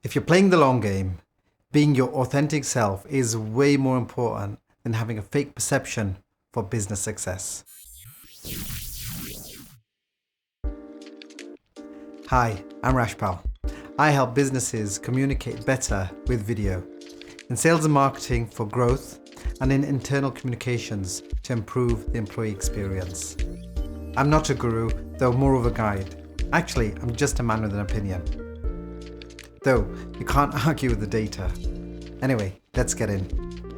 If you're playing the long game, being your authentic self is way more important than having a fake perception for business success. Hi, I'm Rashpal. I help businesses communicate better with video, in sales and marketing for growth, and in internal communications to improve the employee experience. I'm not a guru, though more of a guide. Actually, I'm just a man with an opinion. Though, you can't argue with the data. Anyway, let's get in.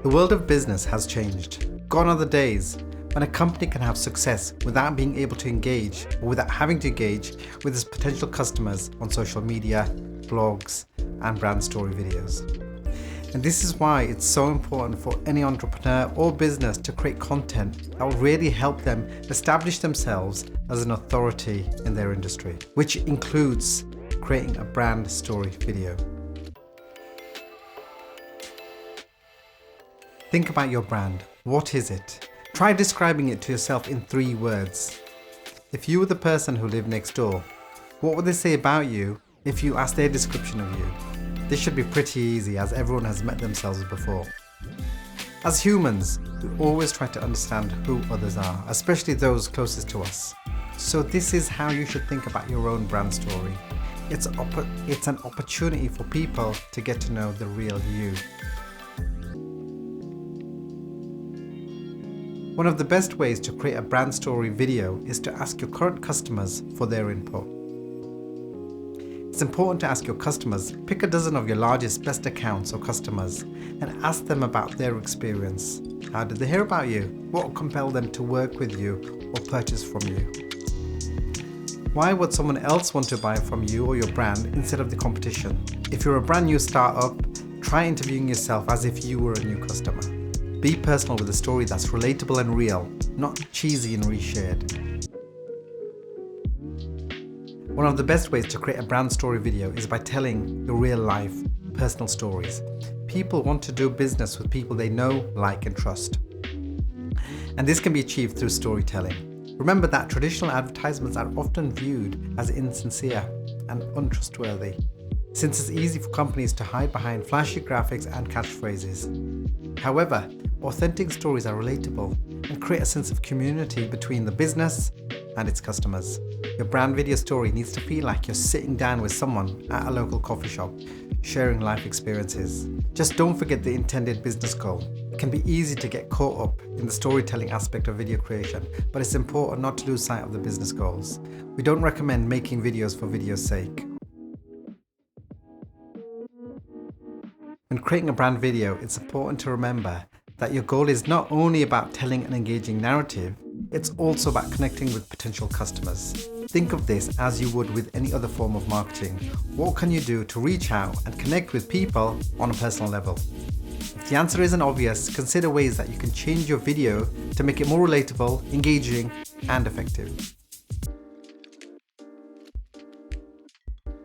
The world of business has changed. Gone are the days when a company can have success without being able to engage or without having to engage with its potential customers on social media, blogs, and brand story videos. And this is why it's so important for any entrepreneur or business to create content that will really help them establish themselves as an authority in their industry, which includes creating a brand story video. Think about your brand. What is it? Try describing it to yourself in 3 words. If you were the person who lived next door, what would they say about you if you asked their description of you? This should be pretty easy, as everyone has met themselves before. As humans, we always try to understand who others are, especially those closest to us. So this is how you should think about your own brand story. It's an opportunity for people to get to know the real you. One of the best ways to create a brand story video is to ask your current customers for their input. It's important to ask your customers, pick a dozen of your largest, best accounts or customers, and ask them about their experience. How did they hear about you? What compelled them to work with you or purchase from you? Why would someone else want to buy from you or your brand instead of the competition? If you're a brand new startup, try interviewing yourself as if you were a new customer. Be personal with a story that's relatable and real, not cheesy and reshared. One of the best ways to create a brand story video is by telling your real life, personal stories. People want to do business with people they know, like, and trust. And this can be achieved through storytelling. Remember that traditional advertisements are often viewed as insincere and untrustworthy, since it's easy for companies to hide behind flashy graphics and catchphrases. However, authentic stories are relatable and create a sense of community between the business and its customers. Your brand video story needs to feel like you're sitting down with someone at a local coffee shop, sharing life experiences. Just don't forget the intended business goal. It can be easy to get caught up in the storytelling aspect of video creation, but it's important not to lose sight of the business goals. We don't recommend making videos for video's sake. When creating a brand video, it's important to remember that your goal is not only about telling an engaging narrative, it's also about connecting with potential customers. Think of this as you would with any other form of marketing. What can you do to reach out and connect with people on a personal level? If the answer isn't obvious, consider ways that you can change your video to make it more relatable, engaging, and effective.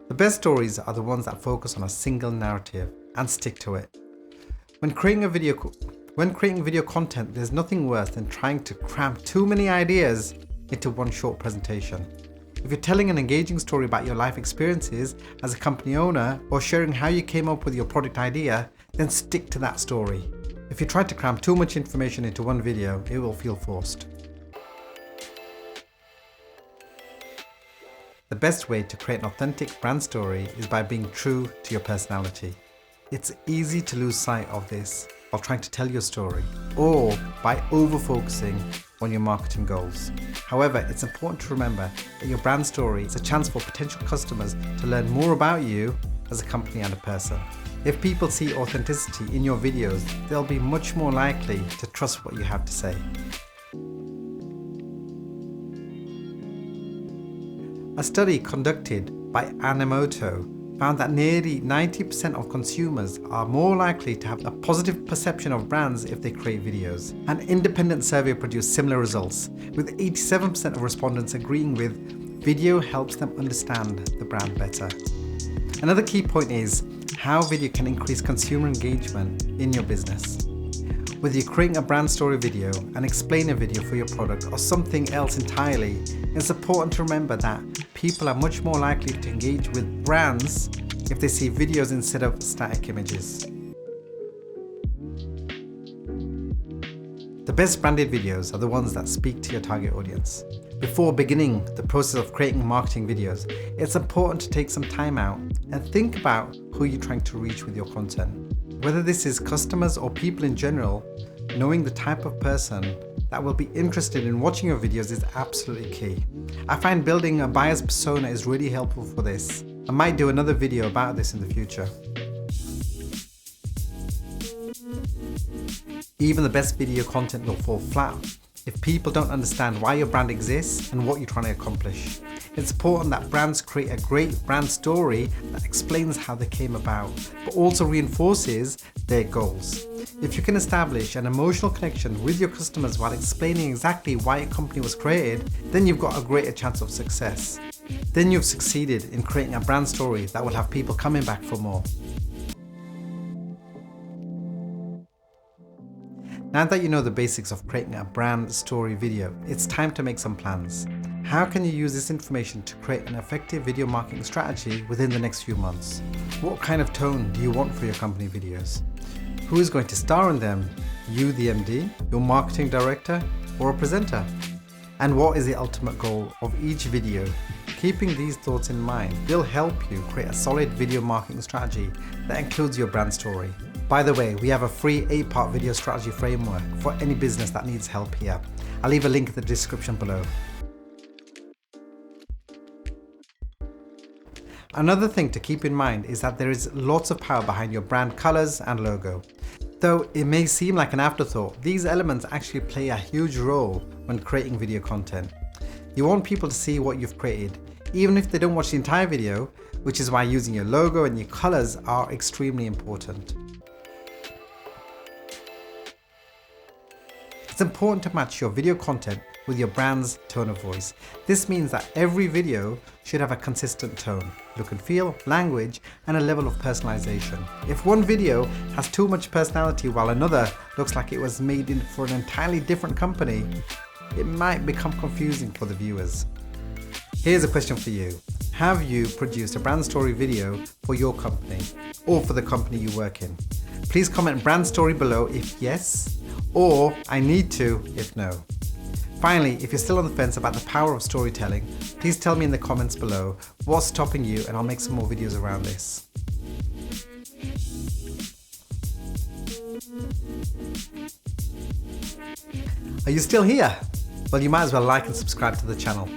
The best stories are the ones that focus on a single narrative and stick to it. When creating video content, there's nothing worse than trying to cram too many ideas into one short presentation. If you're telling an engaging story about your life experiences as a company owner or sharing how you came up with your product idea, then stick to that story. If you try to cram too much information into one video, it will feel forced. The best way to create an authentic brand story is by being true to your personality. It's easy to lose sight of this while trying to tell your story, or by over-focusing on your marketing goals. However, it's important to remember that your brand story is a chance for potential customers to learn more about you as a company and a person. If people see authenticity in your videos, they'll be much more likely to trust what you have to say. A study conducted by Animoto found that nearly 90% of consumers are more likely to have a positive perception of brands if they create videos. An independent survey produced similar results, with 87% of respondents agreeing with video helps them understand the brand better. Another key point is how video can increase consumer engagement in your business. Whether you're creating a brand story video, an explainer video for your product, or something else entirely, it's important to remember that people are much more likely to engage with brands if they see videos instead of static images. The best branded videos are the ones that speak to your target audience. Before beginning the process of creating marketing videos, it's important to take some time out and think about who you're trying to reach with your content. Whether this is customers or people in general, knowing the type of person that will be interested in watching your videos is absolutely key. I find building a buyer's persona is really helpful for this. I might do another video about this in the future. Even the best video content will fall flat if people don't understand why your brand exists and what you're trying to accomplish. It's important that brands create a great brand story that explains how they came about, but also reinforces their goals. If you can establish an emotional connection with your customers while explaining exactly why a company was created, then you've got a greater chance of success. Then you've succeeded in creating a brand story that will have people coming back for more. Now that you know the basics of creating a brand story video, it's time to make some plans. How can you use this information to create an effective video marketing strategy within the next few months? What kind of tone do you want for your company videos? Who is going to star in them? You, the MD, your marketing director, or a presenter? And what is the ultimate goal of each video? Keeping these thoughts in mind will help you create a solid video marketing strategy that includes your brand story. By the way, we have a free 8-part video strategy framework for any business that needs help here. I'll leave a link in the description below. Another thing to keep in mind is that there is lots of power behind your brand colors and logo. Though it may seem like an afterthought, these elements actually play a huge role when creating video content. You want people to see what you've created, even if they don't watch the entire video, which is why using your logo and your colors are extremely important. It's important to match your video content with your brand's tone of voice. This means that every video should have a consistent tone, look and feel, language, and a level of personalization. If one video has too much personality while another looks like it was made for an entirely different company, it might become confusing for the viewers. Here's a question for you. Have you produced a brand story video for your company or for the company you work in? Please comment brand story below if yes, or I need to if no. Finally, if you're still on the fence about the power of storytelling, please tell me in the comments below what's stopping you and I'll make some more videos around this. Are you still here? Well, you might as well like and subscribe to the channel.